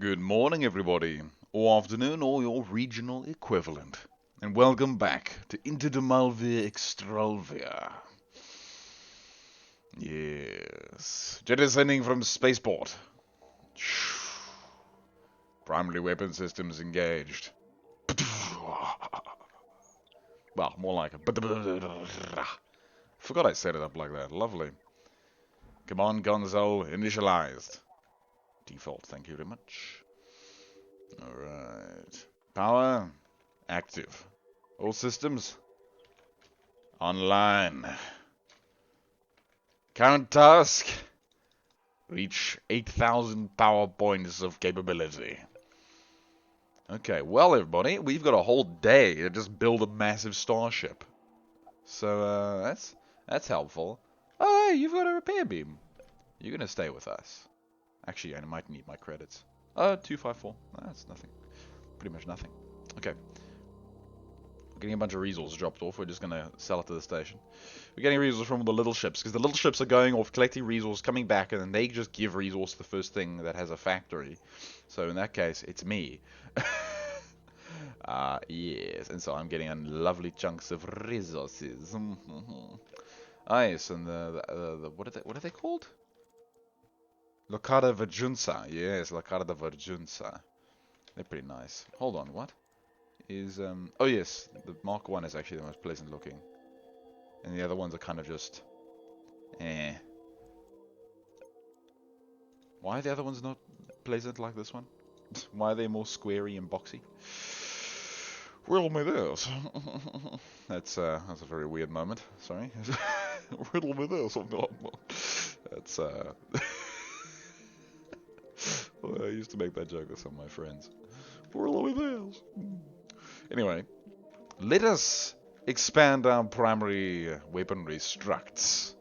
Good morning, everybody, or afternoon, or your regional equivalent, and welcome back to Interdemalvia Extralvia. Yes, jettisoning from spaceport. Primary weapon systems engaged. Well, more like a. Forgot I set it up like that. Lovely. Command console initialized. Default, thank you very much. Alright. Power active. All systems online. Current task. Reach 8,000 power points of capability. Okay, well everybody, we've got a whole day to just build a massive starship. So that's helpful. Oh hey, you've got a repair beam. You're gonna stay with us. Actually, I might need my credits. 254. That's nothing. Pretty much nothing. Okay. We're getting a bunch of resources dropped off. We're just going to sell it to the station. We're getting resources from the little ships, because the little ships are going off, collecting resources, coming back, and then they just give resource to the first thing that has a factory. So in that case, it's me. Yes. And so I'm getting lovely chunks of resources. Yes, and what are they called? Locada Virgunza. Yes, Locada Virgunza. They're pretty nice. Hold on, what? Oh yes, the Mark 1 is actually the most pleasant looking. And the other ones are kind of just... eh. Why are the other ones not pleasant like this one? Why are they more squarey and boxy? Riddle me this. That's a very weird moment. Sorry. Riddle me this. That's well, I used to make that joke with some of my friends. Riddle me this. Anyway, let us expand our primary weaponry structs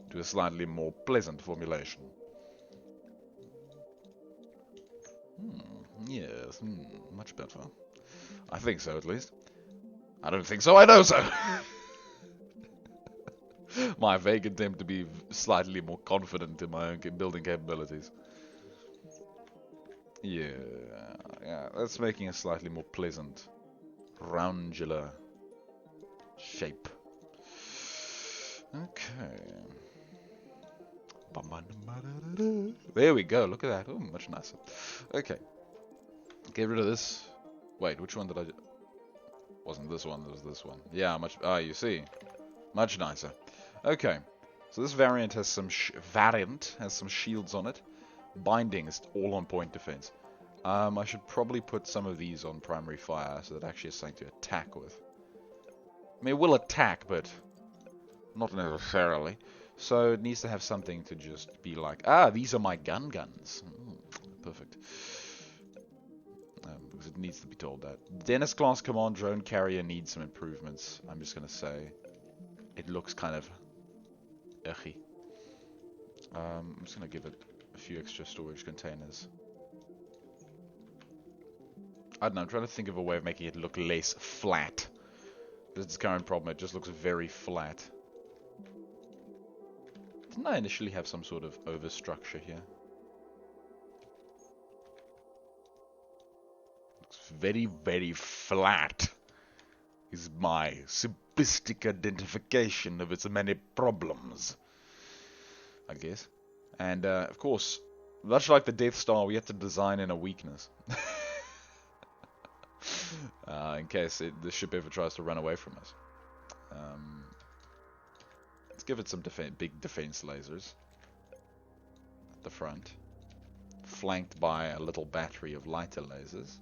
to a slightly more pleasant formulation. Yes, much better. I think so, at least. I don't think so, I know so! My vague attempt to be slightly more confident in my own building capabilities. Yeah, that's making a slightly more pleasant, roundular shape. Okay. There we go, look at that. Oh, much nicer. Okay. Get rid of this. Wait, which one did I... Wasn't this one, it was this one. Yeah, much... you see. Much nicer. Okay. So this variant has some shields on it. Binding is all on point defense. I should probably put some of these on primary fire so that actually has something to attack with. I mean, it will attack, but not necessarily. So it needs to have something to just be like, these are my guns. Perfect. Because it needs to be told that. Dennis class command drone carrier needs some improvements. I'm just going to say it looks kind of icky. I'm just going to give it a few extra storage containers. I don't know, I'm trying to think of a way of making it look less flat. This is its current problem, it just looks very flat. Didn't I initially have some sort of overstructure here? Looks very, very flat. Is my simplistic identification of its many problems, I guess. And, of course, much like the Death Star, we have to design in a weakness. In case the ship ever tries to run away from us. Let's give it some big defense lasers at the front, flanked by a little battery of lighter lasers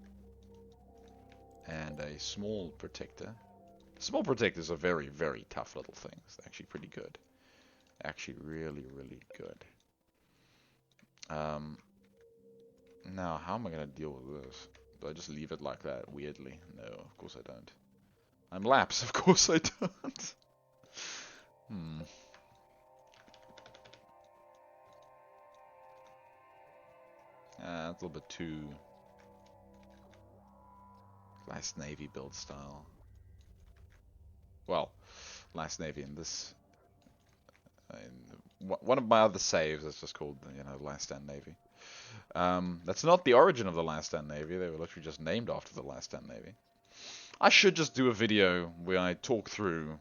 and a small protector. Small protectors are very, very tough little things. They're actually pretty good. Actually really, really good. Now, how am I going to deal with this? Do I just leave it like that, weirdly? No, of course I don't. I'm Laps, of course I don't. That's a little bit too... Last Navy build style. Well, Last Navy in this... one of my other saves is just called, you know, Last Stand Navy. That's not the origin of the Last Stand Navy. They were literally just named after the Last Stand Navy. I should just do a video where I talk through,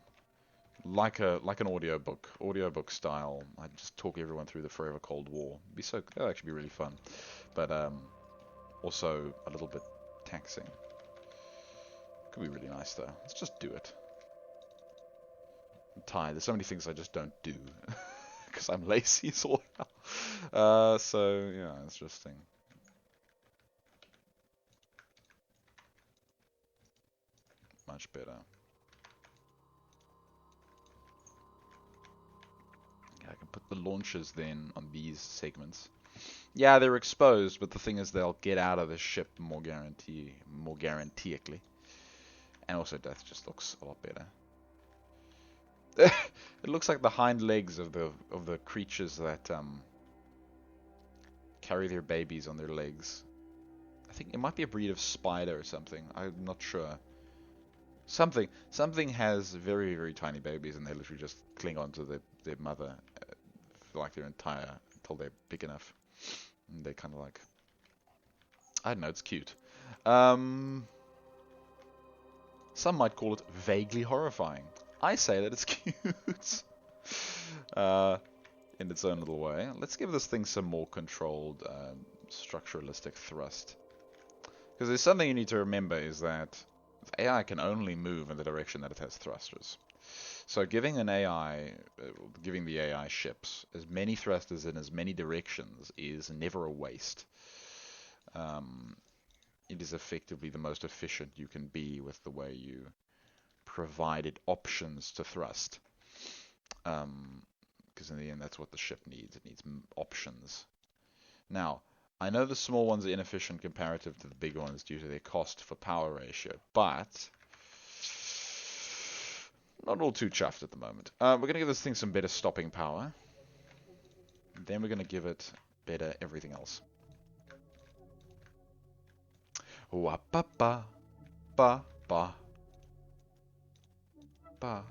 like an audiobook style. I just talk everyone through the Forever Cold War. That'd actually be really fun, but also a little bit taxing. Could be really nice though. Let's just do it. I'm tired. There's so many things I just don't do because I'm lazy as all hell. So yeah, it's interesting. Much better. I can put the launchers then on these segments. Yeah, they're exposed, but the thing is they'll get out of the ship more guaranteedly. And also death just looks a lot better. It looks like the hind legs of the creatures that carry their babies on their legs. I think it might be a breed of spider or something. I'm not sure. Something has very, very tiny babies, and they literally just cling onto their mother for like their entire until they're big enough. And they kind of like, I don't know, it's cute. Some might call it vaguely horrifying. I say that it's cute. In its own little way. Let's give this thing some more controlled structuralistic thrust. Because there's something you need to remember is that AI can only move in the direction that it has thrusters. So giving the AI ships as many thrusters in as many directions is never a waste. It is effectively the most efficient you can be with the way you provided options to thrust. Because in the end, that's what the ship needs. It needs options. Now, I know the small ones are inefficient comparative to the big ones due to their cost for power ratio, but not all too chuffed at the moment. We're going to give this thing some better stopping power. Then we're going to give it better everything else. Wah ba ba ba ba ba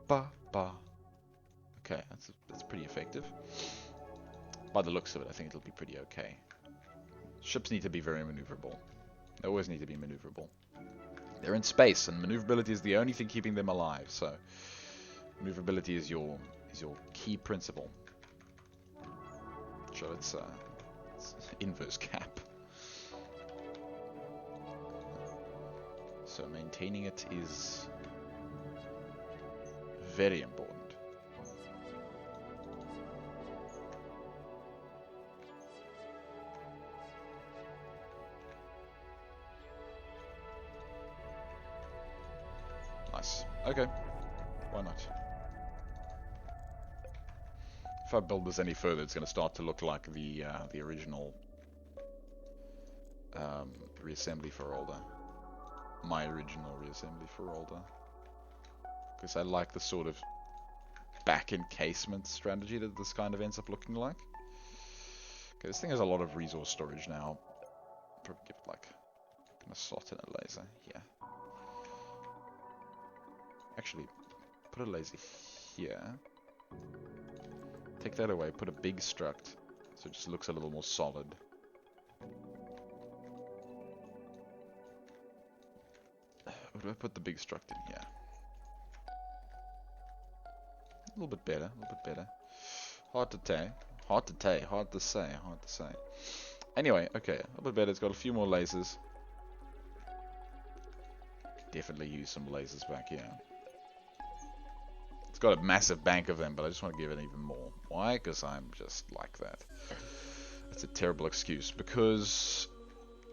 ba ba. Okay, that's pretty effective. By the looks of it, I think it'll be pretty okay. Ships need to be very maneuverable. They always need to be maneuverable. They're in space, and maneuverability is the only thing keeping them alive. So, maneuverability is your key principle. So it's inverse cap. So maintaining it is very important. Nice. Okay. Why not? If I build this any further, it's going to start to look like the original reassembly for older. My original reassembly for older. Because I like the sort of back encasement strategy that this kind of ends up looking like. Okay, this thing has a lot of resource storage now. Probably give it like, I'm gonna slot in a laser here. Actually, put a laser here. Take that away, put a big struct, so it just looks a little more solid. Where do I put the big struct in here? A little bit better, a little bit better. Hard to say. Anyway, okay, a little bit better. It's got a few more lasers. Definitely use some lasers back here. It's got a massive bank of them, but I just want to give it even more. Why? Because I'm just like that. It's a terrible excuse, because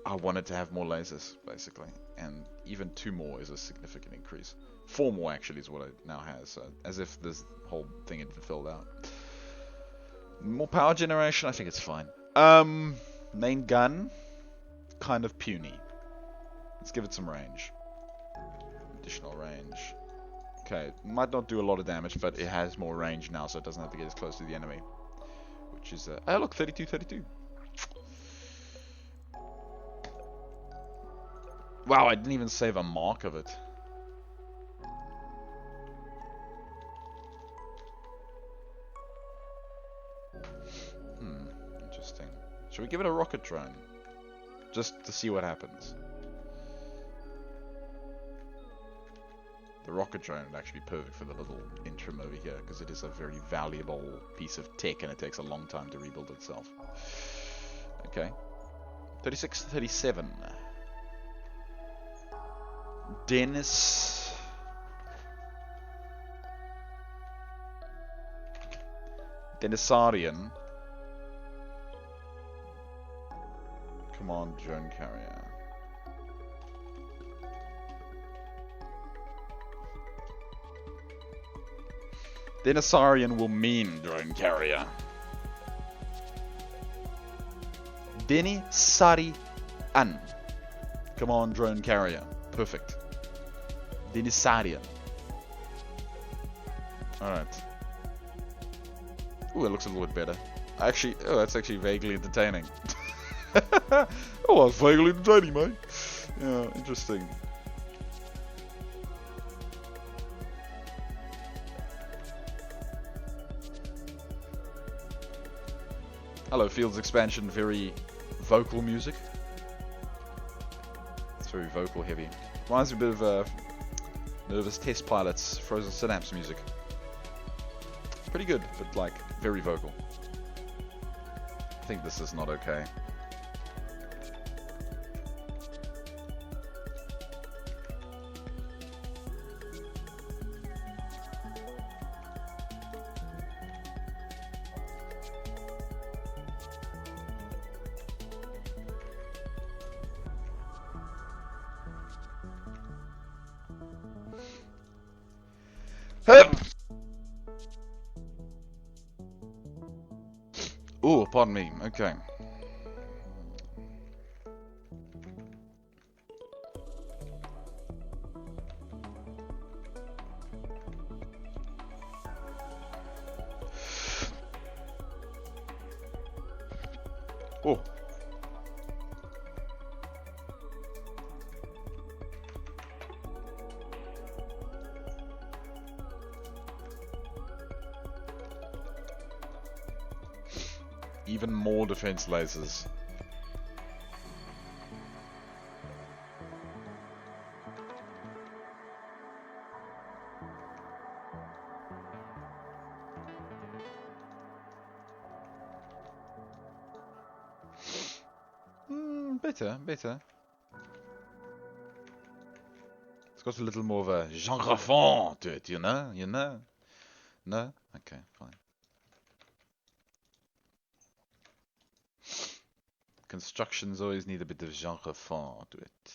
I wanted to have more lasers, basically. And even 2 more is a significant increase. 4 more, actually, is what it now has. So, as if this whole thing had been filled out. More power generation? I think it's fine. Main gun? Kind of puny. Let's give it some range. Additional range. Okay, might not do a lot of damage, but it has more range now, so it doesn't have to get as close to the enemy. Which is, oh look, 32. Wow, I didn't even save a mark of it. Should we give it a rocket drone? Just to see what happens. The rocket drone would actually be perfect for the little interim over here, because it is a very valuable piece of tech and it takes a long time to rebuild itself. Okay. 36, 37. Dennis. Denisarian. Command drone carrier. Denisarian will mean drone carrier. Denisarian. Command drone carrier. Perfect. Denisarian. Alright. Ooh, that looks a little bit better. Actually, oh, that's actually vaguely entertaining. Oh, that's vaguely entertaining, mate. Yeah, interesting. Hello, Fields expansion, very vocal music. It's very vocal heavy. Reminds me a bit of Nervous Test Pilot's Frozen Synapse music. Pretty good, but like, very vocal. I think this is not okay. Oh, pardon me. Okay. Oh. Even more defense lasers. Better. It's got a little more of a genre fond to it, you know? No? Okay, fine. Constructions always need a bit of genre fond to it.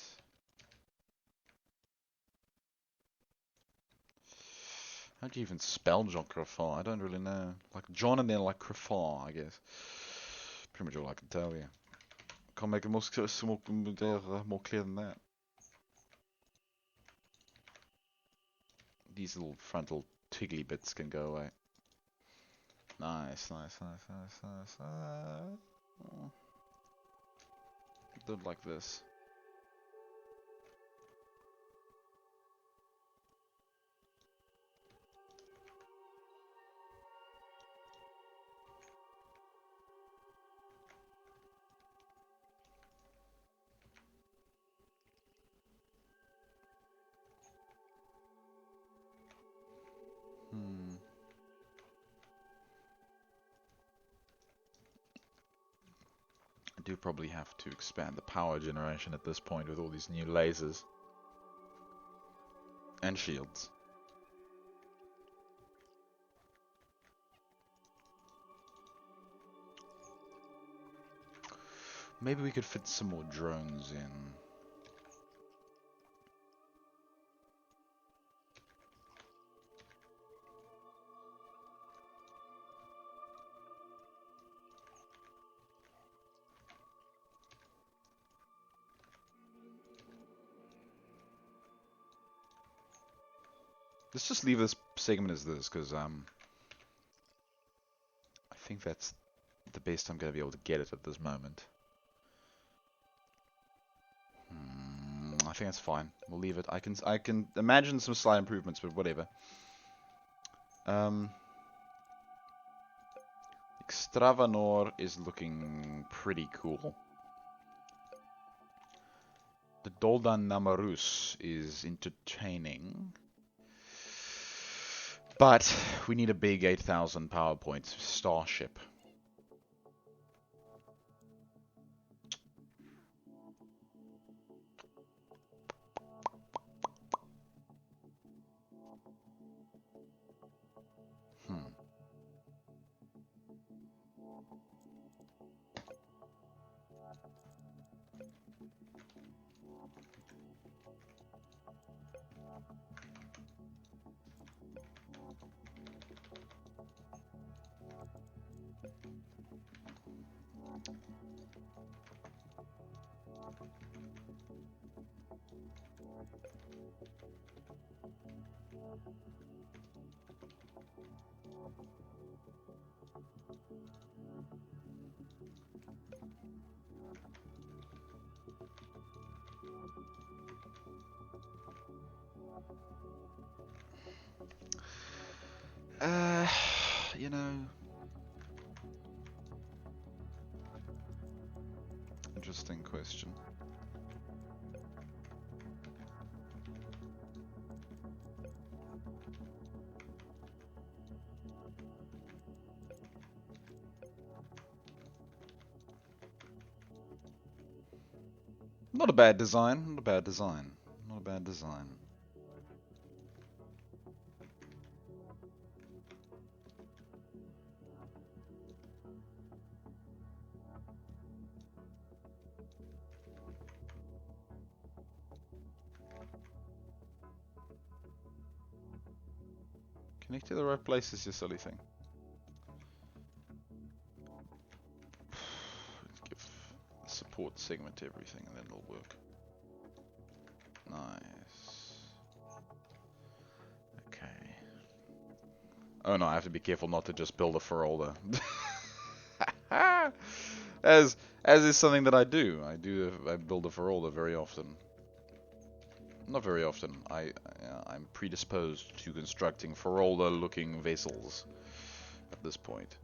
How do you even spell genre fond? I don't really know. Like John and then like Crafon, I guess. Pretty much all I can tell you. Can't make it more clear than that. These little frontal twiggly bits can go away. Nice. Don't like this. I do probably have to expand the power generation at this point with all these new lasers. And shields. Maybe we could fit some more drones in. Let's just leave this segment as this, because I think that's the best I'm going to be able to get it at this moment. I think that's fine. We'll leave it. I can imagine some slight improvements, but whatever. Extravanor is looking pretty cool. The Doldan Namarus is entertaining. But we need a big 8,000 power point starship. You know, interesting question. Not a bad design, not a bad design, not a bad design. Connect to the right places, you silly thing. Let's give the support segment everything and then it'll work. Nice. Okay. Oh no, I have to be careful not to just build a Ferolda. As is something that I do. I build a Ferolda very often. Not very often. I'm predisposed to constructing Ferolda-looking vessels at this point.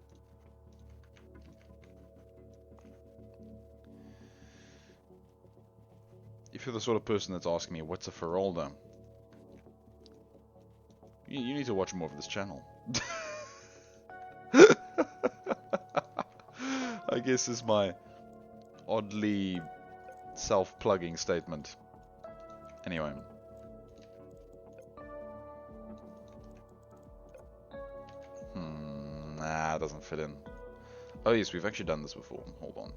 If you're the sort of person that's asking me, what's a Ferolda? You need to watch more of this channel. I guess is my oddly self-plugging statement. Anyway. Nah, it doesn't fit in. Oh yes, we've actually done this before. Hold on.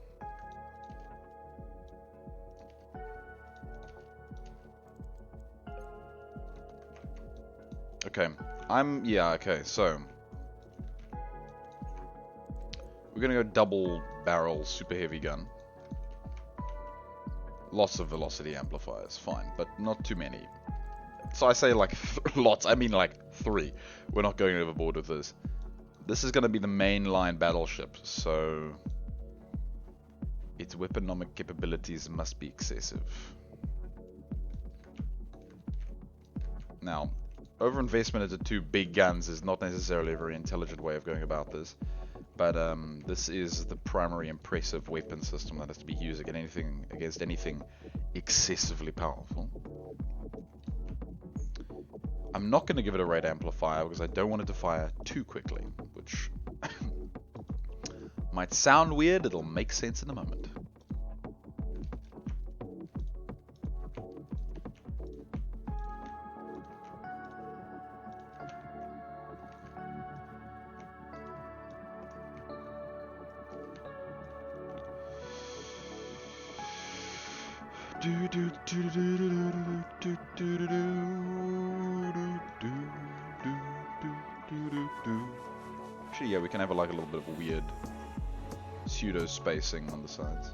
Okay. Okay, so we're gonna go double barrel super heavy gun. Lots of velocity amplifiers, fine, but not too many. So I say like lots, I mean like 3. We're not going overboard with this. This is going to be the mainline battleship, so its weaponomic capabilities must be excessive. Now, overinvestment into 2 big guns is not necessarily a very intelligent way of going about this, but this is the primary impressive weapon system that has to be used against anything excessively powerful. I'm not going to give it a rate amplifier because I don't want it to fire too quickly, which might sound weird, it'll make sense in a moment. Actually, yeah, we can have like a little bit of a weird pseudo spacing on the sides.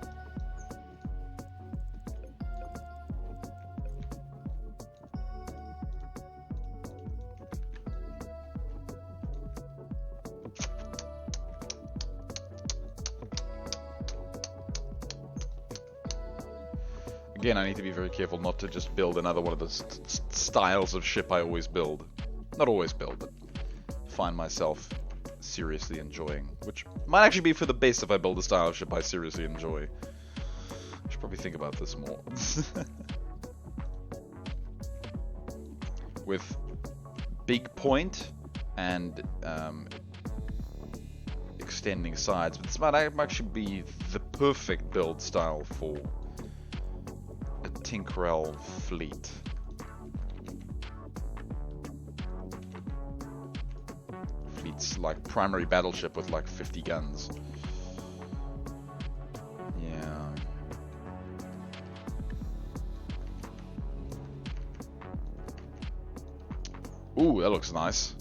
Again, I need to be very careful not to just build another one of the styles of ship I always build. Not always build, but find myself seriously enjoying. Which might actually be for the best if I build a style ship I seriously enjoy. I should probably think about this more. With big point and extending sides. But this might actually be the perfect build style for a Tinkerell fleet. Fleet's like primary battleship with like 50 guns. Yeah. Ooh, that looks nice.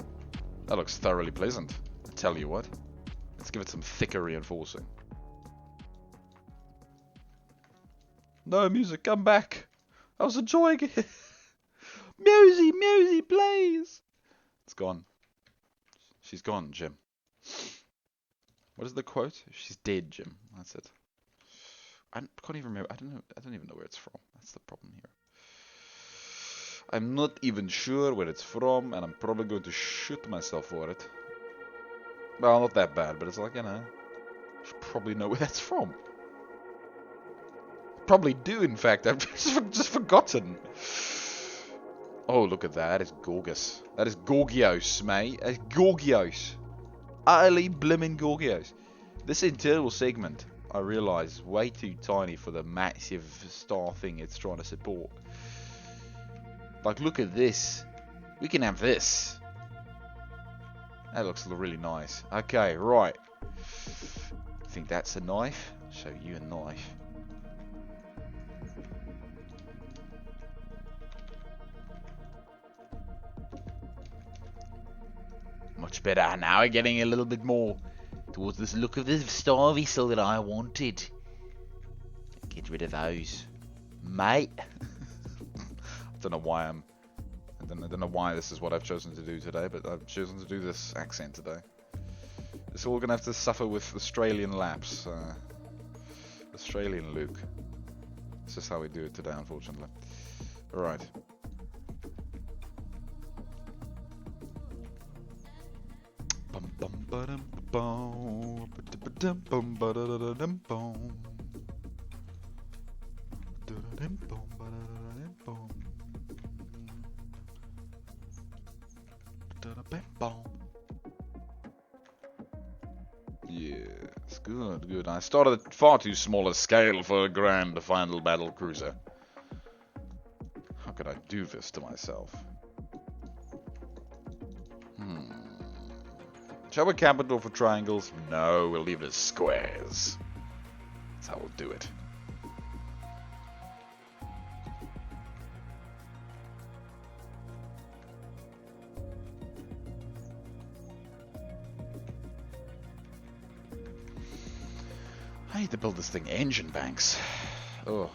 That looks thoroughly pleasant. I tell you what. Let's give it some thicker reinforcing. No, music, come back. I was enjoying it. Musy, please. It's gone. She's gone, Jim. What is the quote? She's dead, Jim. That's it. I can't even remember. I don't even know where it's from. That's the problem here. I'm not even sure where it's from, and I'm probably going to shoot myself for it. Well, not that bad, but it's like, you know, I should probably know where that's from. Probably do, in fact. I've just forgotten. Oh, look at that. That is gorgeous. That is gorgios, mate. That's gorgios. Utterly blimmin' gorgios. This internal segment, I realise, is way too tiny for the massive star thing it's trying to support. Like, look at this. We can have this. That looks really nice. Okay, right. Think that's a knife? I'll show you a knife. Much better. Now we're getting a little bit more towards this look of the star vessel that I wanted. Get rid of those, mate. I don't know why I don't know why this is what I've chosen to do today, but I've chosen to do this accent today. It's all gonna have to suffer with Australian lapse, Australian Luke. This is how we do it today, unfortunately. All right. Yes, good. I started at far too small a scale for a grand final battle cruiser. How could I do this to myself? Shall we capital for triangles? No, we'll leave it as squares. That's how we'll do it. I need to build this thing engine banks. Oh.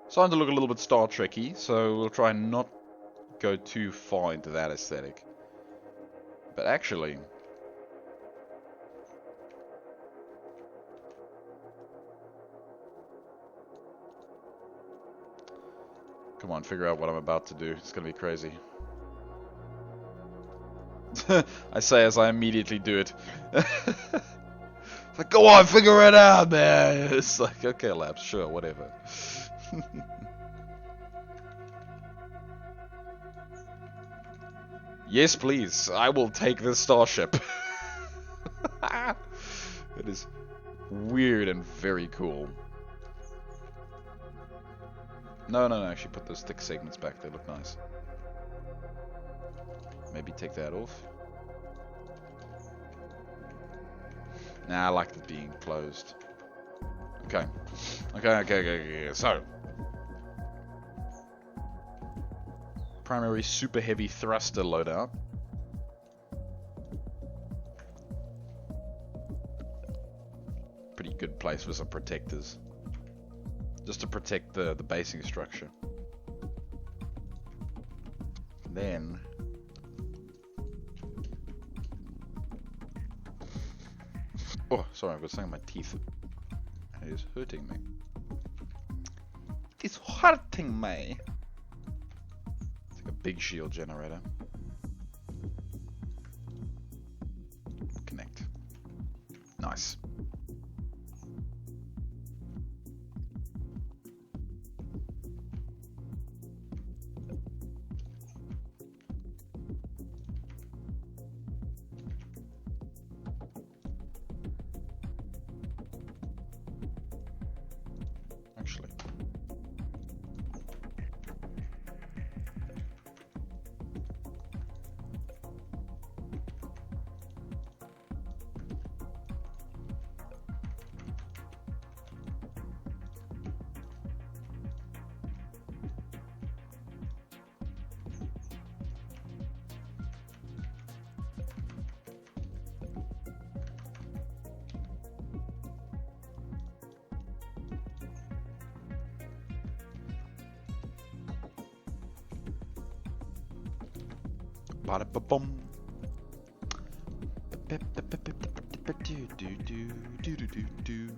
Starting to look a little bit Star Trek-y, so we'll try and not go too far into that aesthetic. But actually, come on, figure out what I'm about to do. It's gonna be crazy. I say as I immediately do it. It's like, go on, figure it out, man. It's like, okay, Labs, sure, whatever. Yes, please. I will take this starship. It is weird and very cool. No, actually put those thick segments back. They look nice. Maybe take that off. Nah, I like it being closed. Okay. So, primary super heavy thruster loadout. Pretty good place for some protectors. Just to protect the basing structure. Then... oh, sorry, I've got something in my teeth. It is hurting me. It is hurting me. It's like a big shield generator. Connect. Nice. Actually. Ba-da-ba-bum. Do-do-do-do-do-do-do-do.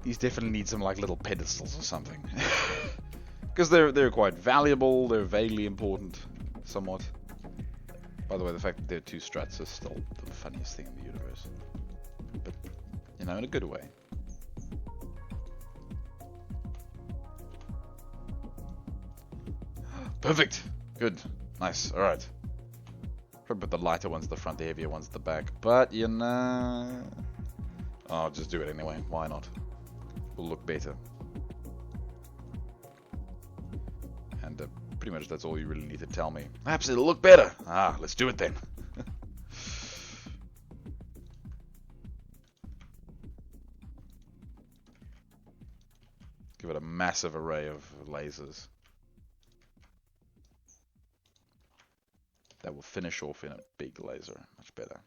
These definitely need some like little pedestals or something. Because they're quite valuable, they're vaguely important, somewhat. By the way, the fact that there are two struts is still the funniest thing in the universe. But, you know, in a good way. Perfect! Good. Nice. Alright. Probably put the lighter ones at the front, the heavier ones at the back. But, you know... I'll just do it anyway. Why not? Will look better. And pretty much that's all you really need to tell me. Perhaps it'll look better. Ah, let's do it then. Give it a massive array of lasers. That will finish off in a big laser. Much better.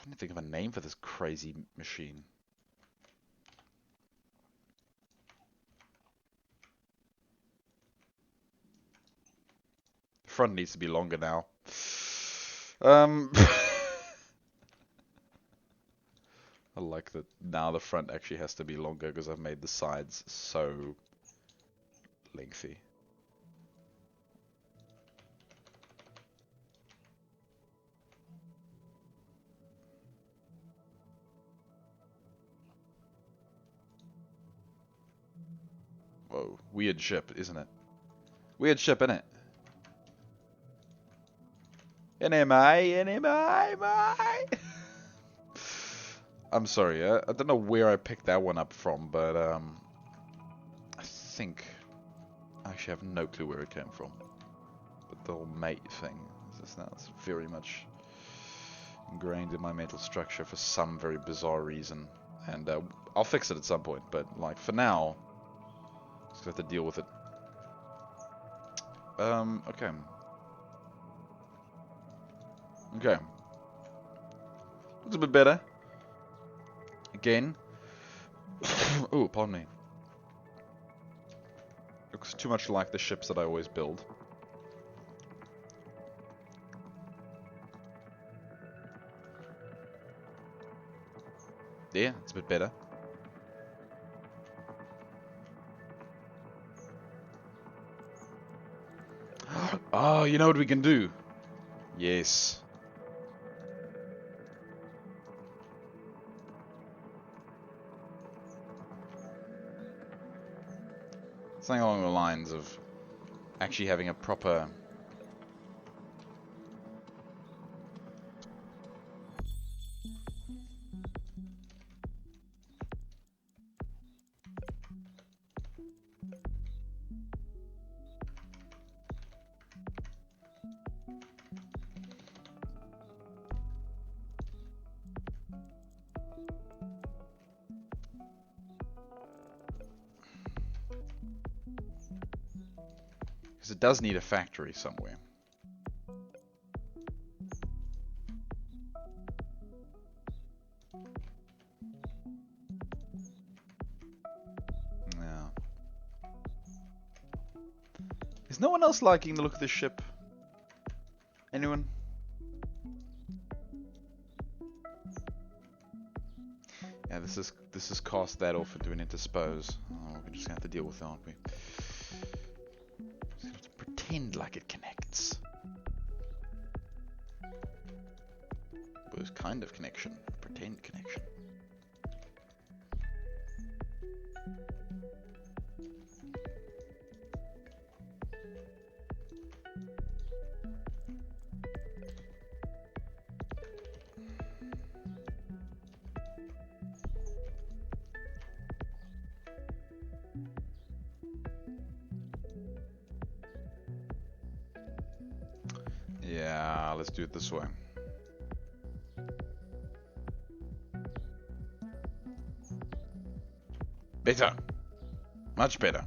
I need to think of a name for this crazy machine. The front needs to be longer now. I like that now the front actually has to be longer because I've made the sides so lengthy. Whoa, weird ship, isn't it? Weird ship, innit? NMI. I'm sorry, I don't know where I picked that one up from, but I think I actually have no clue where it came from. But the whole mate thing, that's very much ingrained in my mental structure for some very bizarre reason, and I'll fix it at some point. But like for now. Just have to deal with it. Okay. Okay. Looks a bit better. Again. Oh, pardon me. Looks too much like the ships that I always build. Yeah, it's a bit better. Oh, you know what we can do? Yes. Something along the lines of actually having a proper... Because it does need a factory somewhere. Yeah. Is no one else liking the look of this ship? Anyone? Yeah, this is cast that off into an interspose. Oh, we're just gonna have to deal with it, aren't we? Just have to pretend like it connects. Worst kind of connection. Pretend connection. Yeah, let's do it this way. Better. Much better.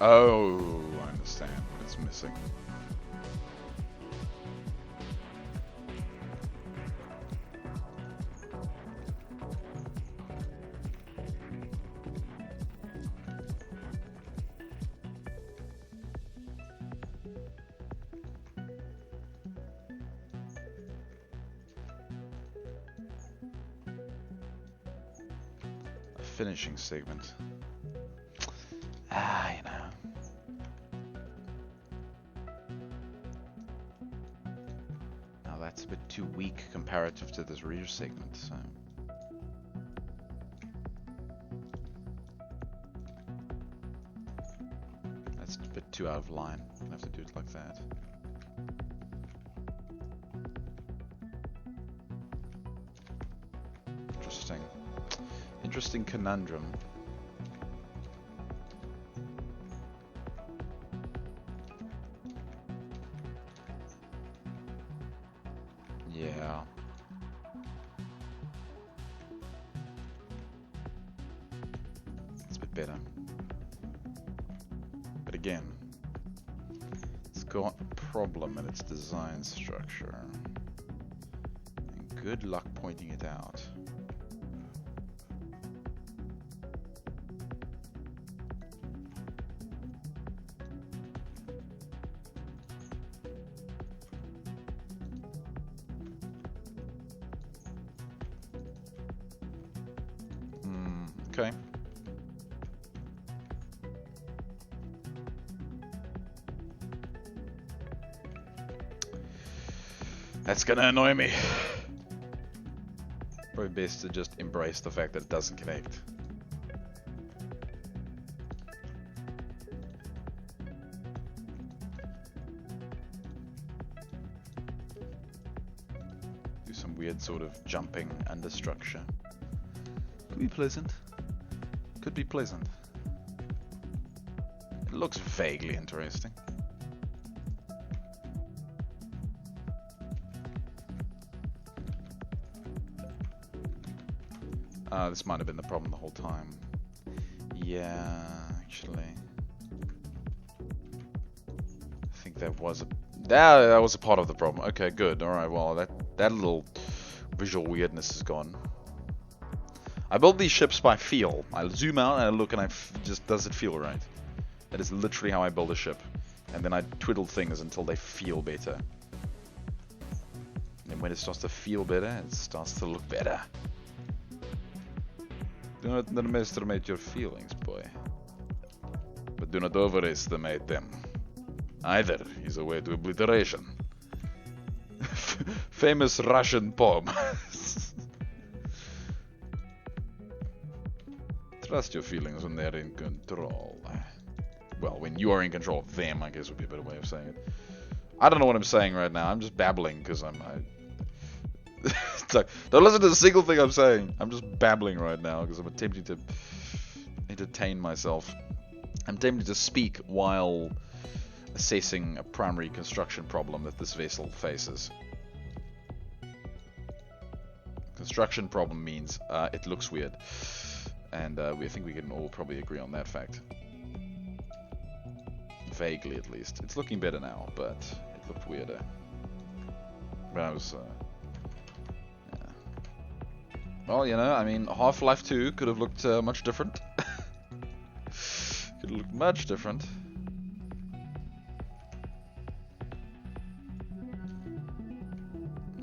Oh, I understand what it's missing. A finishing segment. Ah, you know. Now that's a bit too weak comparative to this rear segment, so... That's a bit too out of line. I'll have to do it like that. Interesting. Interesting conundrum. Yeah. It's a bit better. But again, it's got a problem in its design structure. And good luck pointing it out. Okay. That's gonna annoy me. Probably best to just embrace the fact that it doesn't connect. Do some weird sort of jumping understructure. Could be pleasant. Could be pleasant. It looks vaguely interesting. This might have been the problem the whole time. Yeah, actually. I think that was a part of the problem. Okay, good. Alright, well, that little visual weirdness is gone. I build these ships by feel. I zoom out and I look and just does it feel right? That is literally how I build a ship. And then I twiddle things until they feel better. And when it starts to feel better, it starts to look better. Do not underestimate your feelings, boy. But do not overestimate them. Either is a way to obliteration. Famous Russian poem. Trust your feelings when they're in control. Well, when you are in control of them, I guess would be a better way of saying it. I don't know what I'm saying right now. I'm just babbling because it's like, don't listen to a single thing I'm saying. I'm just babbling right now because I'm attempting to entertain myself. I'm attempting to speak while assessing a primary construction problem that this vessel faces. Construction problem means it looks weird. And I think we can all probably agree on that fact. Vaguely, at least. It's looking better now, but it looked weirder. When I was... yeah. Well, you know, I mean, Half-Life 2 could have looked much different. Could have looked much different.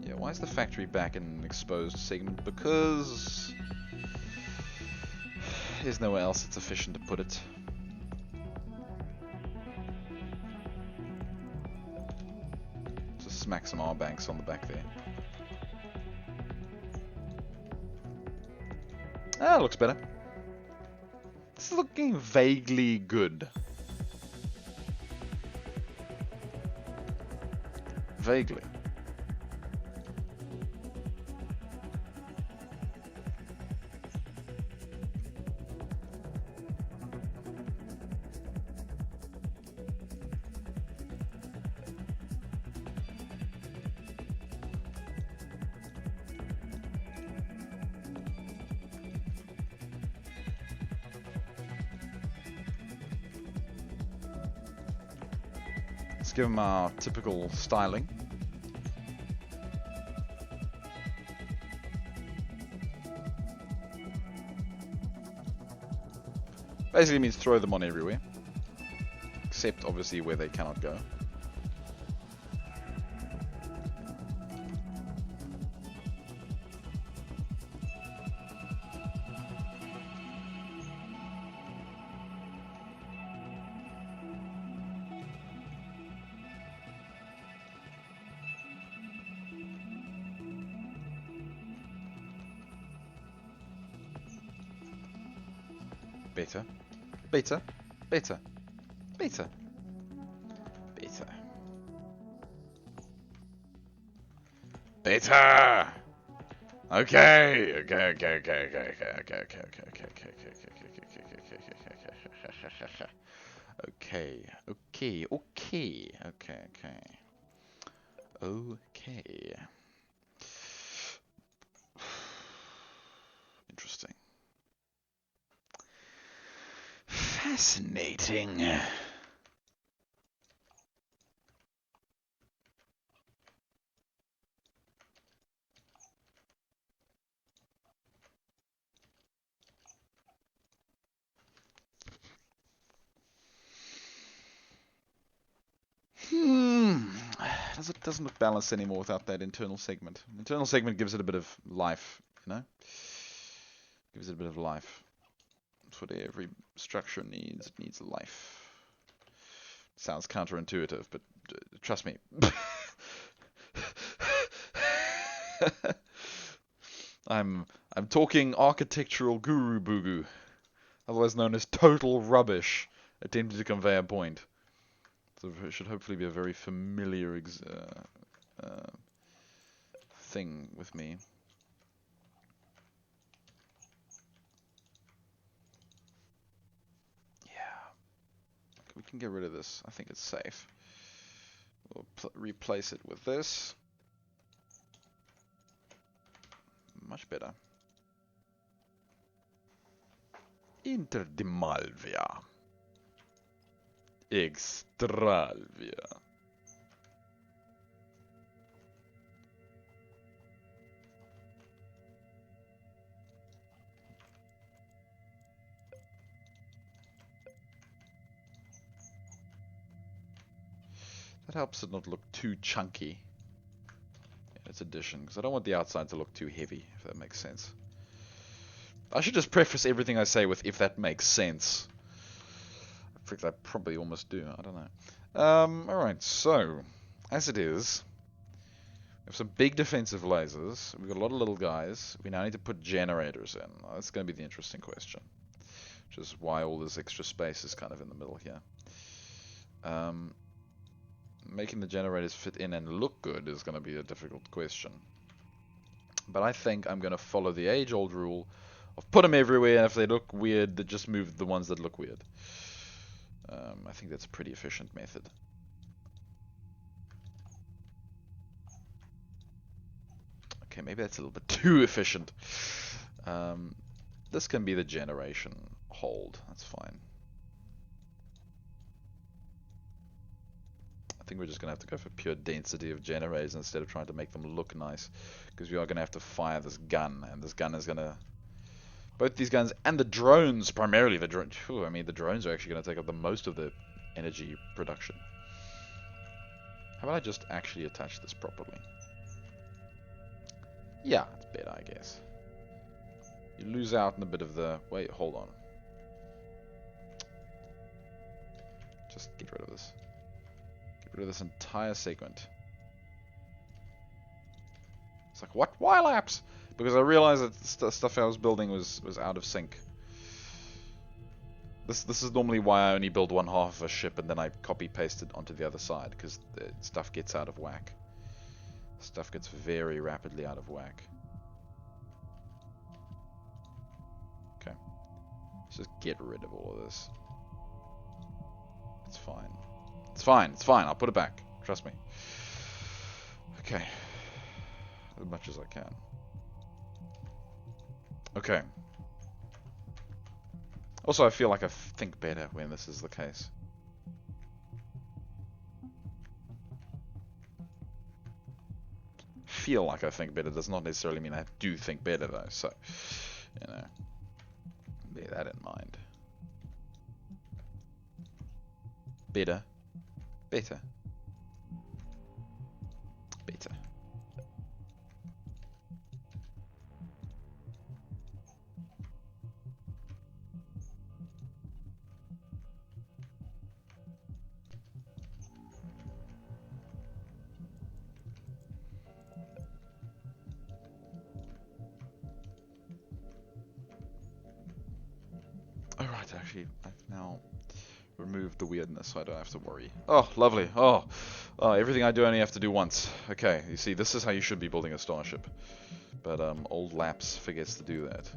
Yeah, why is the factory back in an exposed segment? Because... there's nowhere else that's efficient to put it. Just smack some R-banks on the back there. Ah, looks better. It's looking vaguely good. Vaguely. Let's give them our typical styling. Basically means throw them on everywhere. Except obviously where they cannot go. Better. Better. Better. Better. Better. Better. Okay. Okay. Interesting. Fascinating. Doesn't look balanced anymore without that internal segment. Internal segment gives it a bit of life, you know? Gives it a bit of life. That's what every structure needs. It needs life. Sounds counterintuitive, but trust me. I'm talking architectural guru boogoo, otherwise known as total rubbish, attempting to convey a point. So it should hopefully be a very familiar thing with me. We can get rid of this. I think it's safe. We'll replace it with this. Much better. Interdemalvia Extralvia. That helps it not look too chunky in its addition, because I don't want the outside to look too heavy, if that makes sense. I should just preface everything I say with "if that makes sense." In fact, I probably almost do. I don't know. Alright, so, as it is, we have some big defensive lasers. We've got a lot of little guys. We now need to put generators in. Now, that's going to be the interesting question. Which is why all this extra space is kind of in the middle here. Making the generators fit in and look good is going to be a difficult question. But I think I'm going to follow the age-old rule of put them everywhere, and if they look weird, then just move the ones that look weird. I think that's a pretty efficient method. Okay, maybe that's a little bit too efficient. This can be the generation hold. That's fine. I think we're just going to have to go for pure density of generators instead of trying to make them look nice. Because we are going to have to fire this gun, and this gun is going to... Both these guns and the drones, primarily the drones. I mean, the drones are actually going to take up the most of the energy production. How about I just actually attach this properly? Yeah, it's better, I guess. You lose out in a bit of the... Wait, hold on. Just get rid of this. Get rid of this entire segment. It's like, what? Why lapse? Because I realized that the stuff I was building was out of sync. This is normally why I only build one half of a ship and then I copy paste it onto the other side, because the stuff gets out of whack. Stuff gets very rapidly out of whack. Okay. Let's just get rid of all of this. It's fine. It's fine. It's fine. I'll put it back. Trust me. Okay. As much as I can. Okay. Also, I feel like I think better when this is the case. Feel like I think better does not necessarily mean I do think better, though. So, you know, bear that in mind. Better. Better. Better. Alright, actually, I've now removed the weirdness so I don't have to worry. Oh, lovely. Oh, everything I do only have to do once. Okay, you see, this is how you should be building a starship. But old Laps forgets to do that.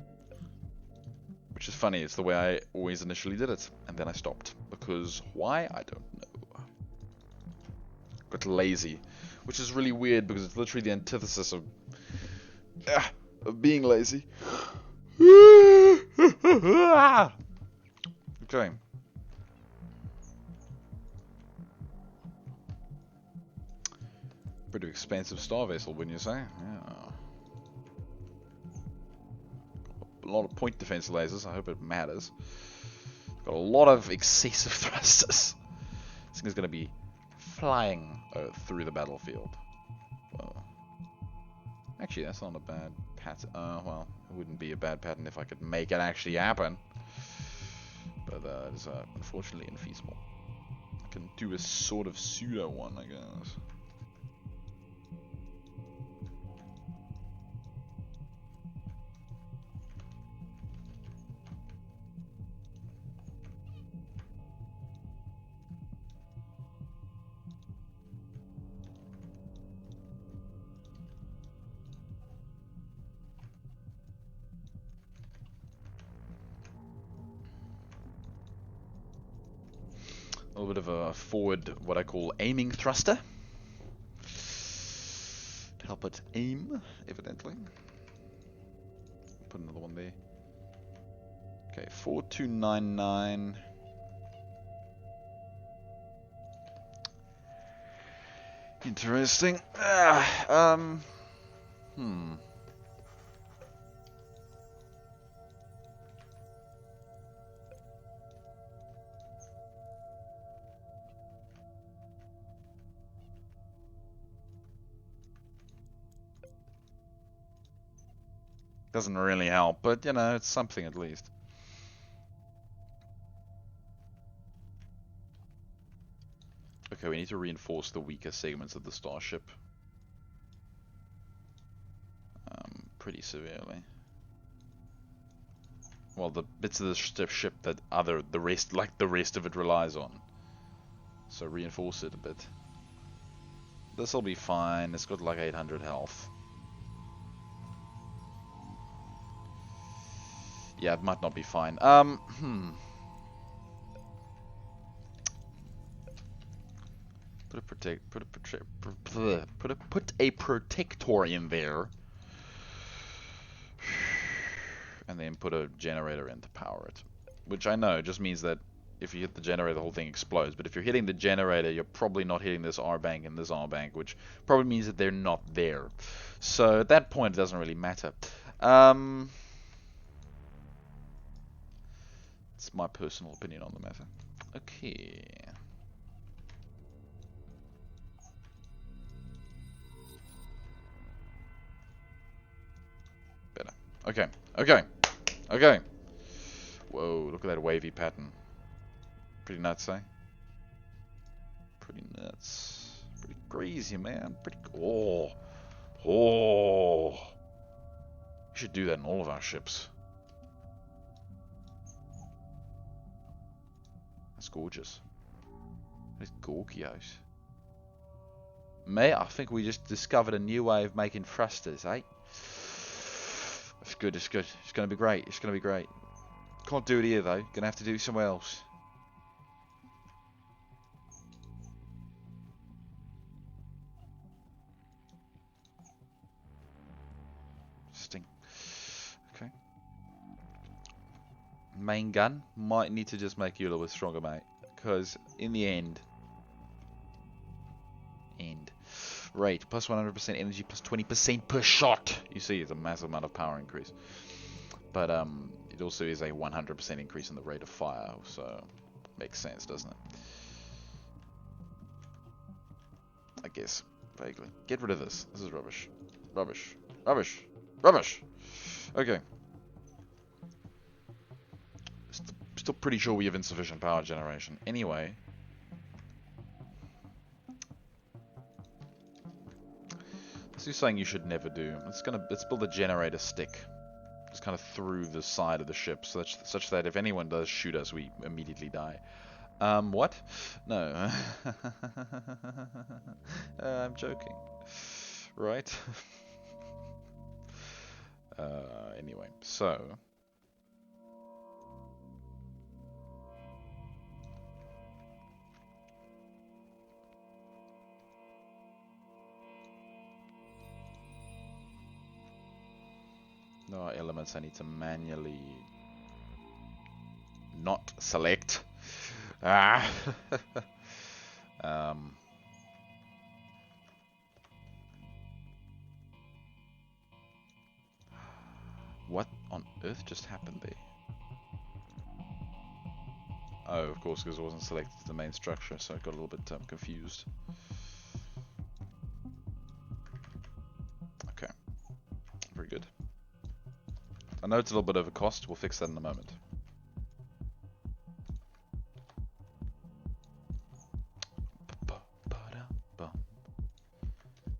Which is funny, it's the way I always initially did it. And then I stopped. Because why? I don't know. Got lazy. Which is really weird because it's literally the antithesis of being lazy. Okay. Pretty expensive star vessel, wouldn't you say? Yeah. A lot of point defense lasers. I hope it matters. Got a lot of excessive thrusters. This thing is going to be flying through the battlefield. Whoa. Actually, that's not a bad pattern. Well, it wouldn't be a bad pattern if I could make it actually happen. But it is unfortunately infeasible. I can do a sort of pseudo one, I guess. A little bit of a forward, what I call aiming thruster. To help it aim, evidently. Put another one there. Okay, 4299. Interesting. Doesn't really help, but you know, it's something at least. Okay, we need to reinforce the weaker segments of the starship. Pretty severely. Well, the bits of the ship that the rest of it relies on. So reinforce it a bit. This'll be fine. It's got like 800 health. Yeah, it might not be fine. Put a protector in there. And then put a generator in to power it. Which I know just means that if you hit the generator, the whole thing explodes. But if you're hitting the generator, you're probably not hitting this R bank and this R bank, which probably means that they're not there. So at that point, it doesn't really matter. It's my personal opinion on the matter. Okay. Better. Okay. Okay. Okay. Whoa, look at that wavy pattern. Pretty nuts, eh? Pretty nuts. Pretty crazy, man. Pretty... Oh. Oh. We should do that in all of our ships. That's gorgeous. It's gorgeous. I think we just discovered a new way of making thrusters, eh? It's good, it's good. It's going to be great. It's going to be great. Can't do it here, though. Going to have to do it somewhere else. Sting. Okay. Main gun. Might need to just make you a little bit stronger, mate. Because in the end... Rate, plus 100% energy, plus 20% per shot. You see, it's a massive amount of power increase. But it also is a 100% increase in the rate of fire, so makes sense, doesn't it? I guess, vaguely. Get rid of this. This is rubbish. Rubbish. Rubbish. Rubbish! Okay. Still pretty sure we have insufficient power generation. Anyway... This is something you should never do. Let's build a generator stick, just kind of through the side of the ship, such that if anyone does shoot us, we immediately die. What? No. I'm joking. Right? Anyway, so. There are elements I need to manually not select. Ah. What on earth just happened there? Oh, of course, because it wasn't selected to the main structure, so I got a little bit confused. Okay, very good. I know it's a little bit of a cost. We'll fix that in a moment.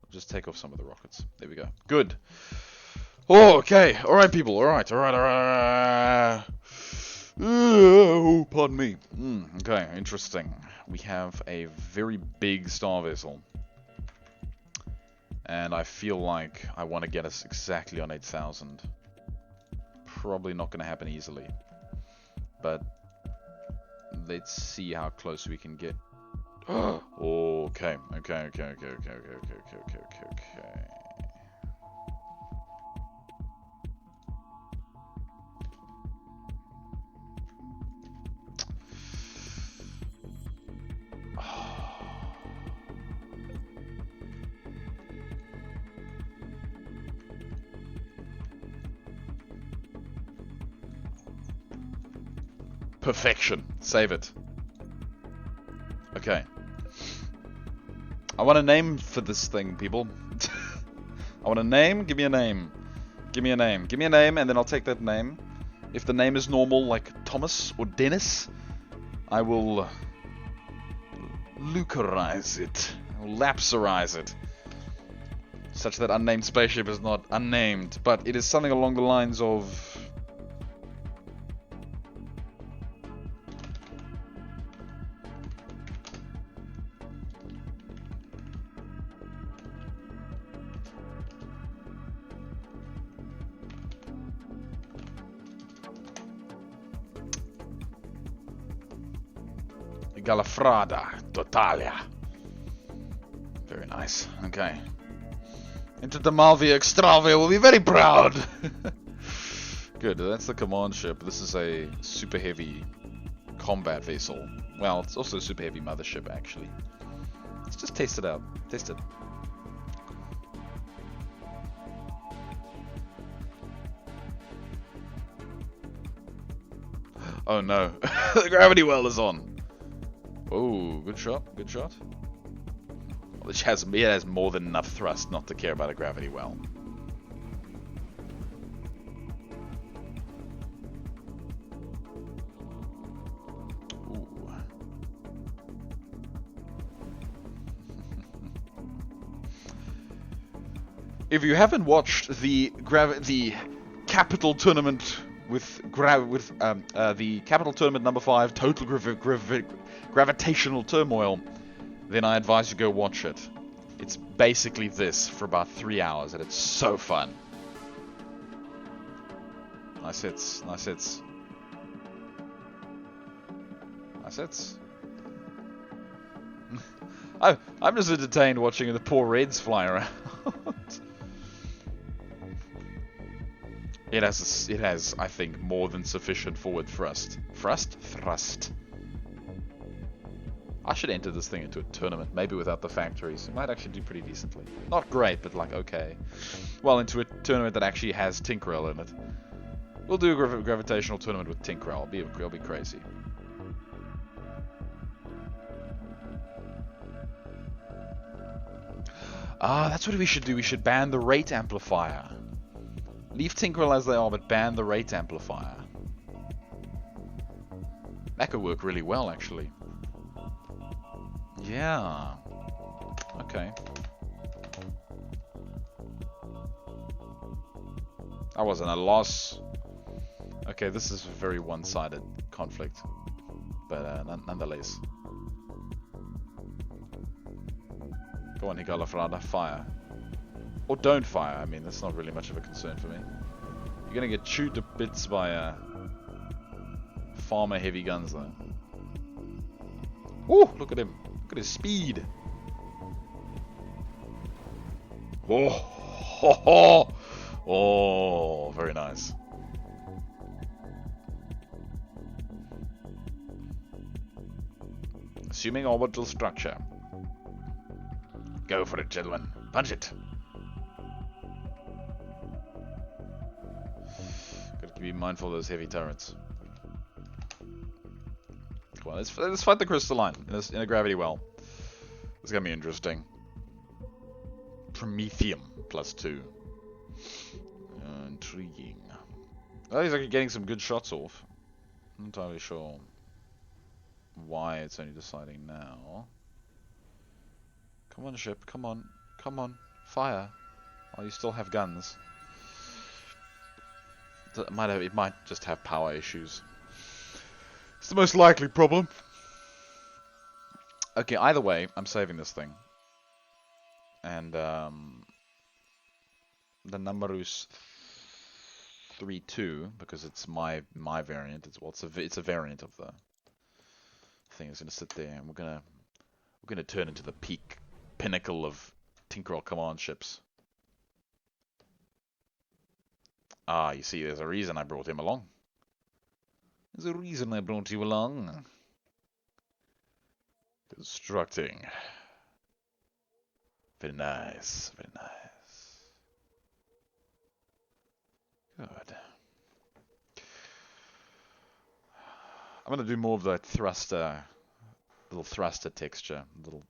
Just take off some of the rockets. There we go. Good. Oh, okay. All right, people. All right. All right. All right. Oh, pardon me. Okay. Interesting. We have a very big star vessel, and I feel like I want to get us exactly on 8,000. Probably not going to happen easily, but let's see how close we can get. Okay. Perfection. Save it. Okay. I want a name for this thing, people. I want a name. Give me a name. Give me a name. Give me a name, and then I'll take that name. If the name is normal, like Thomas or Dennis, I will Lucarize it. I will lapsarize it. Such that unnamed spaceship is not unnamed, but it is something along the lines of... Galafrada Totalia. Very nice. Okay. Interdemalvia Extralvia will be very proud. Good, that's the command ship. This is a super heavy combat vessel. Well, it's also a super heavy mothership, actually. Let's just test it out. Test it. Oh no, the gravity well is on. Oh, good shot, good shot. Well, it has more than enough thrust not to care about a gravity well. Ooh. If you haven't watched the capital tournament with the capital tournament number 5, total gravitational turmoil, then I advise you go watch it. It's basically this for about 3 hours, and it's so fun. Nice hits, nice hits. Nice hits. I'm just entertained watching the poor Reds fly around. It has, I think, more than sufficient forward thrust. Thrust. I should enter this thing into a tournament, maybe without the factories. It might actually do pretty decently. Not great, but like okay. Well, into a tournament that actually has Tinkerell in it. We'll do a gravitational tournament with Tinkerell. It'll be crazy. Ah, that's what we should do. We should ban the rate amplifier. Leave Tinkerell as they are, but ban the rate amplifier. That could work really well, actually. Yeah. Okay. That wasn't a loss. Okay, this is a very one-sided conflict. But nonetheless. Go on, Higalafrada, fire. Or don't fire, I mean, that's not really much of a concern for me. You're gonna get chewed to bits by farmer heavy guns, though. Woo! Look at him. Look at his speed. Oh, ho, ho. Oh, very nice. Assuming orbital structure. Go for it, gentlemen. Punch it. Gotta be mindful of those heavy turrets. Come on, let's fight the crystalline in a gravity well. This is gonna be interesting. Promethium +2. Intriguing. Oh, he's actually getting some good shots off. I'm not entirely sure why it's only deciding now. Come on, ship. Come on. Come on. Fire. Oh, you still have guns. It might just have power issues. It's the most likely problem. Okay, either way, I'm saving this thing. And, the number is 3-2, because it's my variant. It's a variant of the thing. It's gonna sit there, and we're gonna turn into the pinnacle of Tinkerell command ships. Ah, you see, there's a reason I brought him along. There's a reason I brought you along. Constructing. Very nice, very nice. Good. I'm gonna do more of that thruster, little thruster texture,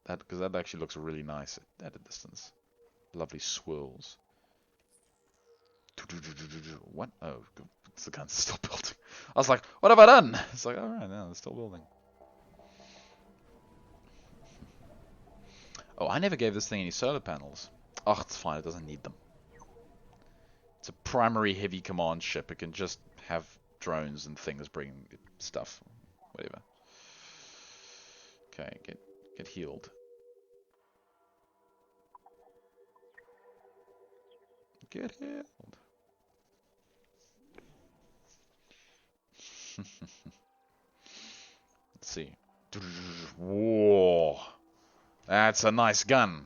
because that actually looks really nice at a distance. Lovely swirls. What? Oh, it's the guns still building. I was like, what have I done? It's like, alright, no, they're still building. Oh, I never gave this thing any solar panels. Oh, it's fine, it doesn't need them. It's a primary heavy command ship. It can just have drones and things bringing stuff. Whatever. Okay, get healed. Get healed. Let's see. Whoa. That's a nice gun.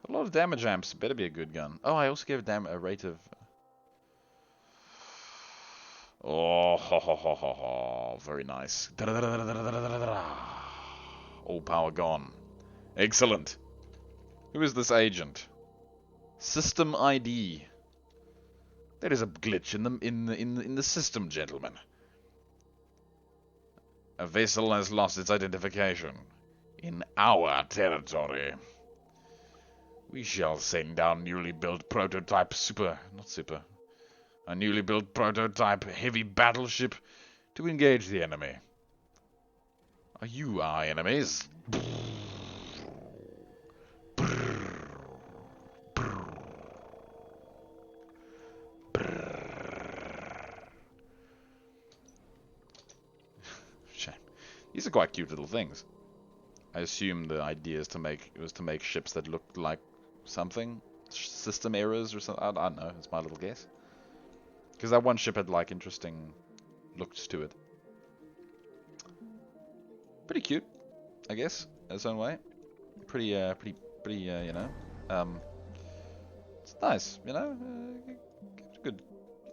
A lot of damage amps. Better be a good gun. Oh, I also gave a rate of... Oh, ho, ho, ho, ho, ho. Very nice. All power gone. Excellent. Who is this agent? System ID. There is a glitch in the system, gentlemen. A vessel has lost its identification in our territory. We shall send down newly built prototype a newly built prototype heavy battleship to engage the enemy. Are you our enemies? These are quite cute little things. I assume the idea is to make ships that look like something, system errors or something. I don't know. It's my little guess. Because that one ship had like interesting looks to it. Pretty cute, I guess, in its own way. Pretty, you know. It's nice, you know. Good.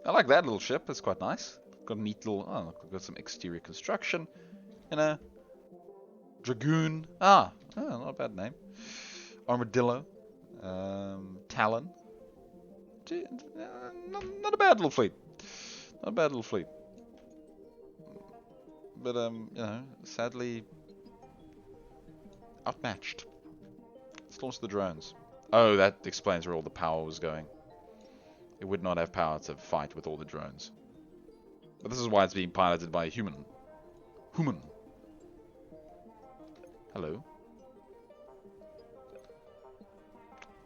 I like that little ship. It's quite nice. Got a neat little. Oh, got some exterior construction. You know, Dragoon. Not a bad name. Armadillo. Talon. Not a bad little fleet. Not a bad little fleet. But, you know, sadly outmatched. Let's launch the drones. Oh, that explains where all the power was going. It would not have power to fight with all the drones. But this is why it's being piloted by a human. Human. Hello.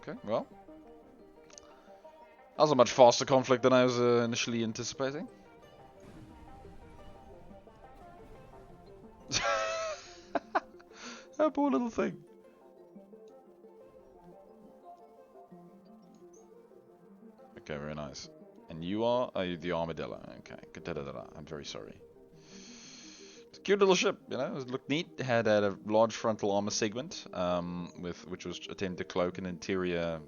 Okay, well. That was a much faster conflict than I was initially anticipating. That poor little thing. Okay, very nice. And you are the armadillo. Okay, I'm very sorry. It's a cute little ship, you know. It looked neat. It had a large frontal armor segment, which was attempted to cloak an interior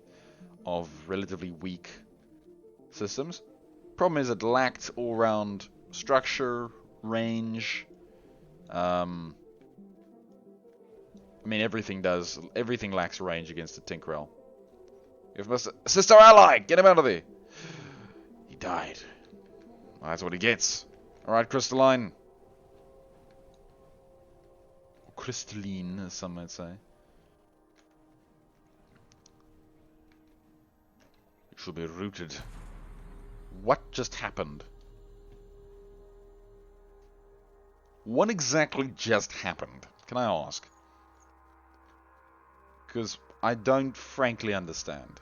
of relatively weak systems. Problem is, it lacked all-round structure, range. I mean, everything does. Everything lacks range against the Tinkerell. You must assist our ally. Get him out of there. He died. Well, that's what he gets. All right, Crystalline. Or crystalline, as some might say. You shall be rooted. What just happened? What exactly just happened? Can I ask? Because I don't frankly understand.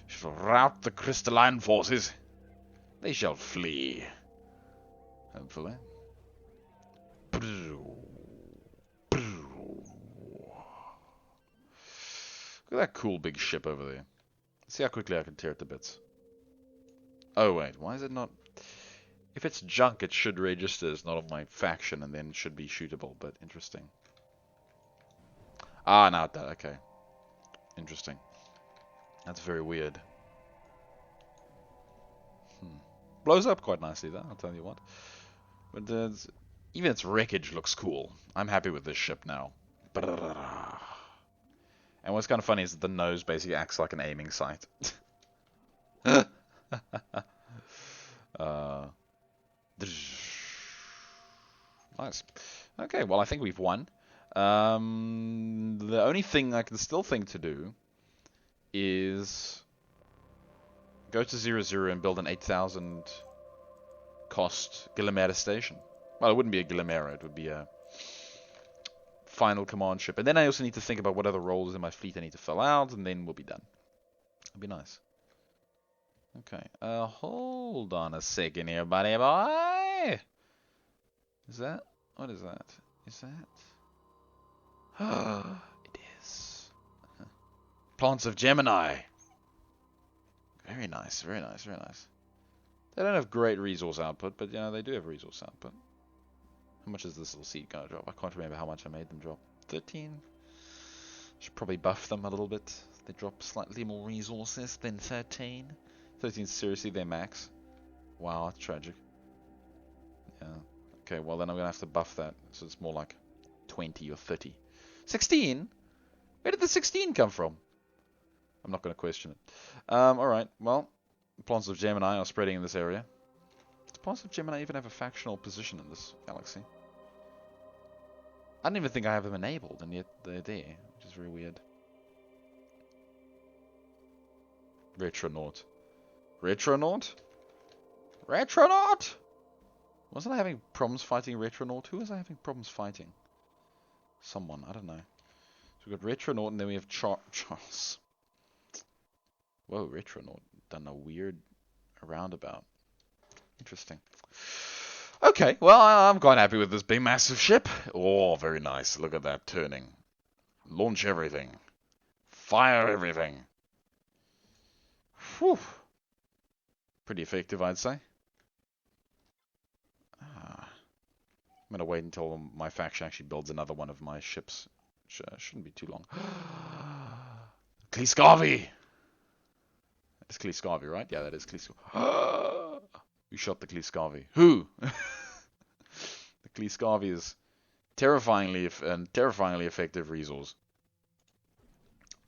Shall rout the crystalline forces. They shall flee. Hopefully. Look at that cool big ship over there. Let's see how quickly I can tear it to bits. Oh wait, why is it not? If it's junk, it should register as not of my faction, and then it should be shootable. But interesting. Ah, now it does. Okay, interesting. That's very weird. Blows up quite nicely, though. I'll tell you what. But even its wreckage looks cool. I'm happy with this ship now. And what's kind of funny is that the nose basically acts like an aiming sight. Nice. Okay, well, I think we've won. The only thing I can still think to do is go to 0-0 and build an 8,000 cost Guillemera station. Well, it wouldn't be a Guillemera, it would be a final command ship. And then I also need to think about what other roles in my fleet I need to fill out, and then we'll be done. It'll be nice. Okay, hold on a second here, buddy boy. Is that? What is that? Is that? It is. Plants of Gemini. Very nice, very nice, very nice. They don't have great resource output, but, you know, they do have resource output. How much is this little seed going to drop? I can't remember how much I made them drop. 13? Should probably buff them a little bit. They drop slightly more resources than 13. 13 is seriously their max. Wow, that's tragic. Yeah. Okay, well then I'm going to have to buff that. So it's more like 20 or 30. 16? Where did the 16 come from? I'm not going to question it. Alright, well, the plants of Gemini are spreading in this area. Does plants of Gemini even have a factional position in this galaxy? I don't even think I have them enabled, and yet they're there, which is very weird. Retronaut. Retronaut? Retronaut! Wasn't I having problems fighting Retronaut? Who was I having problems fighting? Someone, I don't know. So we've got Retronaut, and then we have Charles. Whoa, Retronaut. Done a weird roundabout. Interesting. Okay, well, I'm quite happy with this big massive ship. Oh, very nice. Look at that turning. Launch everything. Fire everything. Whew. Pretty effective, I'd say. I'm going to wait until my faction actually builds another one of my ships. Which shouldn't be too long. Kliskavi! It's Kliskavi, right? Yeah, that is Kliskavi. Who shot the Kliskavi? Who? The Kliskavi is terrifyingly effective resource.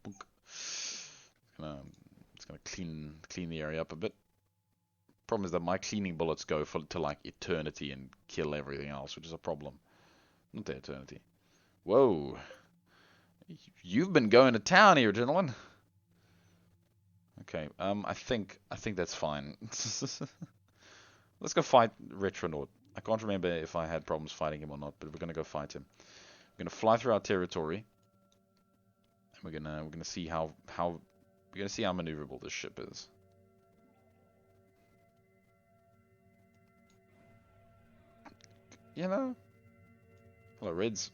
It's gonna clean the area up a bit. Problem is that my cleaning bullets go to like eternity and kill everything else, which is a problem. Not the eternity. Whoa. You've been going to town here, gentlemen. Okay, I think that's fine. Let's go fight Retronaut. I can't remember if I had problems fighting him or not, but we're gonna go fight him. We're gonna fly through our territory, and we're gonna see how maneuverable this ship is. You know. Hello, Reds.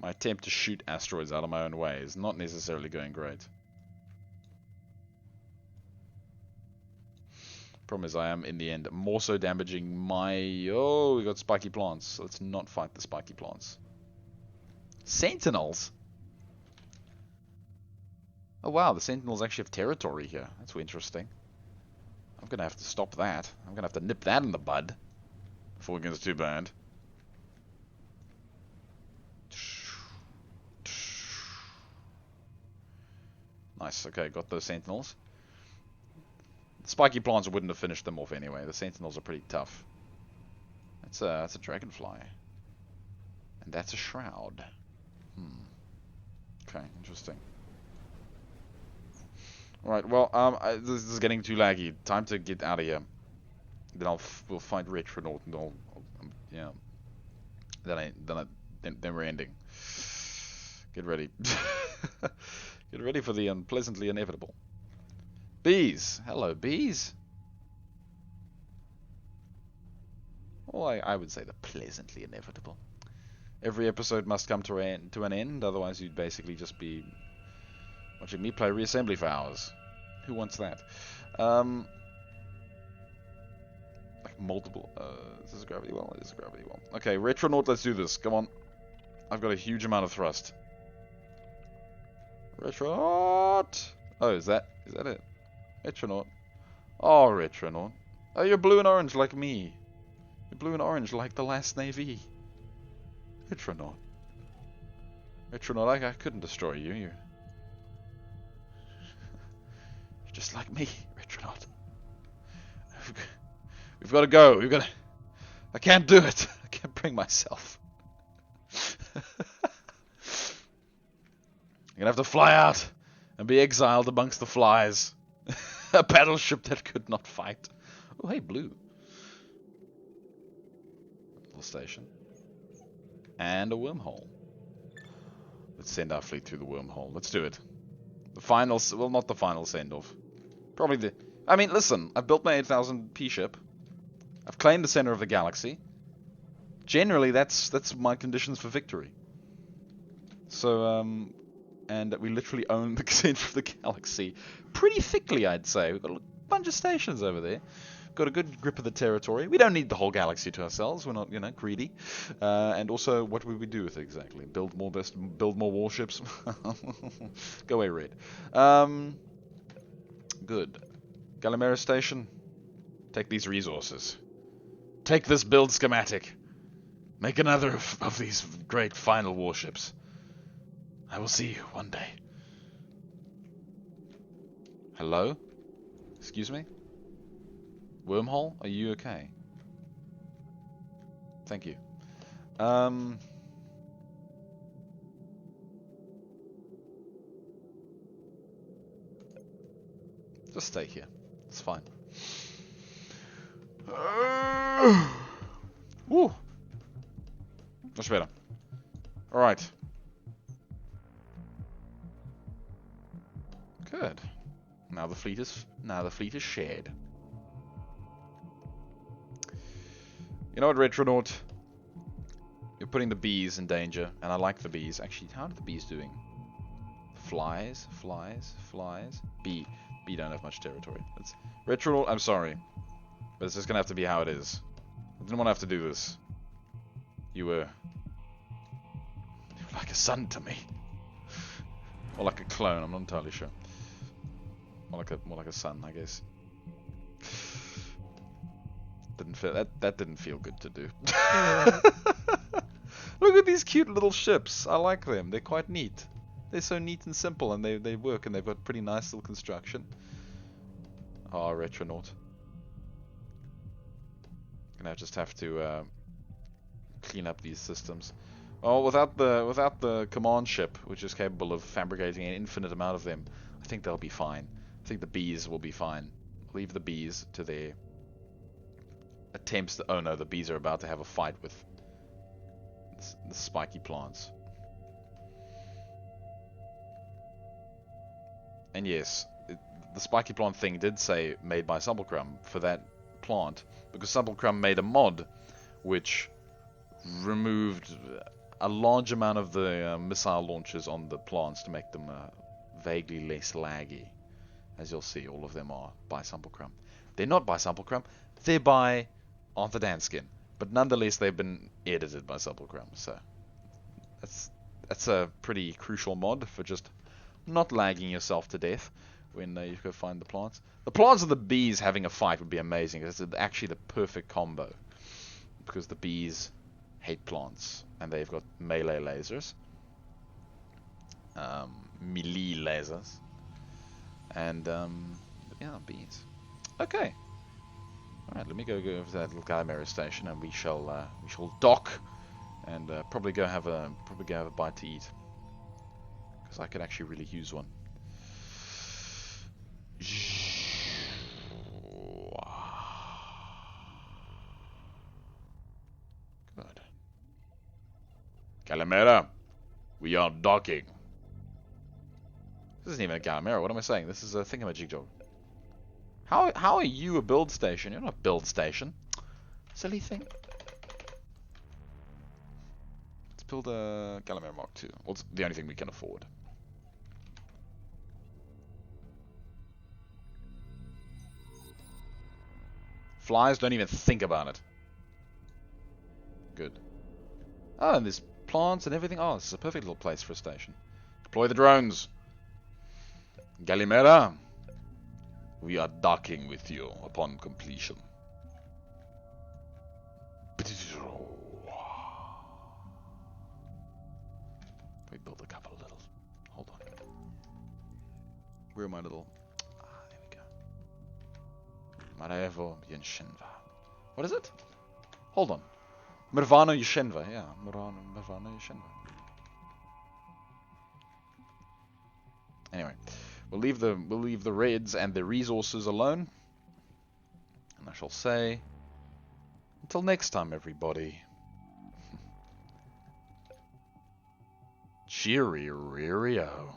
My attempt to shoot asteroids out of my own way is not necessarily going great. Problem is I am, in the end, more so damaging my... Oh, we got spiky plants. So let's not fight the spiky plants. Sentinels? Oh wow, the Sentinels actually have territory here. That's interesting. I'm going to have to stop that. I'm going to have to nip that in the bud before it gets too bad. Nice, okay, got those Sentinels. The spiky plants wouldn't have finished them off anyway. The Sentinels are pretty tough. That's a Dragonfly. And that's a Shroud. Okay, interesting. Alright, well, this is getting too laggy. Time to get out of here. Then we'll fight Retronaut and yeah. Then we're ending. Get ready. Get ready for the unpleasantly inevitable. Bees! Hello, bees! Well, I would say the pleasantly inevitable. Every episode must come to an end, otherwise you'd basically just be watching me play Reassembly for hours. Who wants that? Like multiple... is this a gravity well? It is a gravity well. Okay, Retronaut, let's do this. Come on. I've got a huge amount of thrust. Retronaut! Oh, is that it? Retronaut. Oh, Retronaut. Oh, you're blue and orange like me. You're blue and orange like the last Navy. Retronaut. Retronaut, I couldn't destroy you. You're just like me, Retronaut. We've got to go. I can't do it. I can't bring myself. I'm gonna have to fly out and be exiled amongst the flies. A battleship that could not fight. Oh, hey, blue. Little station. And a wormhole. Let's send our fleet through the wormhole. Let's do it. The final... Well, not the final send-off. Probably the... I mean, listen. I've built my 8,000 P ship. I've claimed the center of the galaxy. Generally, that's my conditions for victory. So, and we literally own the center of the galaxy pretty thickly, I'd say. We've got a bunch of stations over there. Got a good grip of the territory. We don't need the whole galaxy to ourselves. We're not, greedy. And also, what would we do with it exactly? Build more warships? Go away, Red. Good. Gallimera Station. Take these resources. Take this build schematic. Make another of these great final warships. I will see you one day. Hello? Excuse me? Wormhole? Are you okay? Thank you. Just stay here. It's fine. Woo! Much better. Alright. Good. Now the fleet is shared. You know what, Retronaut? You're putting the bees in danger, and I like the bees. Actually, how are the bees doing? Flies. Bee don't have much territory. It's Retronaut, I'm sorry. But it's just gonna have to be how it is. I didn't want to have to do this. You were like a son to me. Or like a clone, I'm not entirely sure. More like a son, I guess. That didn't feel good to do. Look at these cute little ships. I like them. They're quite neat. They're so neat and simple, and they work, and they've got pretty nice little construction. Oh, Retronaut. Gonna just have to clean up these systems. Oh, without the command ship, which is capable of fabricating an infinite amount of them, I think they'll be fine. I think the bees will be fine. Leave the bees to their attempts to... Oh no, the bees are about to have a fight with the spiky plants. And yes, the spiky plant thing did say made by Sepulchrum for that plant, because Sepulchrum made a mod which removed a large amount of the missile launchers on the plants to make them vaguely less laggy. As you'll see, all of them are by Sepulchrum. They're not by Sepulchrum, they're by Arthur Danskin, but nonetheless they've been edited by Sepulchrum, so that's a pretty crucial mod for just not lagging yourself to death when you go find the plants. The plants and the bees having a fight would be amazing. It's actually the perfect combo, because the bees hate plants and they've got melee lasers, melee lasers, and yeah, bees. Okay. Alright, let me go over to that little Gallimera station, and we shall dock and probably go have a bite to eat, because I could actually really use one. Good. Gallimera, we are docking. This isn't even a Gallimera. What am I saying? This is a thingamajig. How are you a build station? You're not a build station. Silly thing. Let's build a Gallimera Mark II. Well, it's the only thing we can afford. Flies, don't even think about it. Good. Oh, and there's plants and everything. Oh, this is a perfect little place for a station. Deploy the drones. Gallimera, we are docking with you upon completion. We built a couple of little. Hold on. Where are my little? Ah, there we go. Maraevo Yenshinva. What is it? Hold on. Mirvana Yeshinva. Yeah, Mirvana Yeshinva. Anyway, we'll leave the reds and the resources alone. And I shall say, until next time, everybody. Cheerio.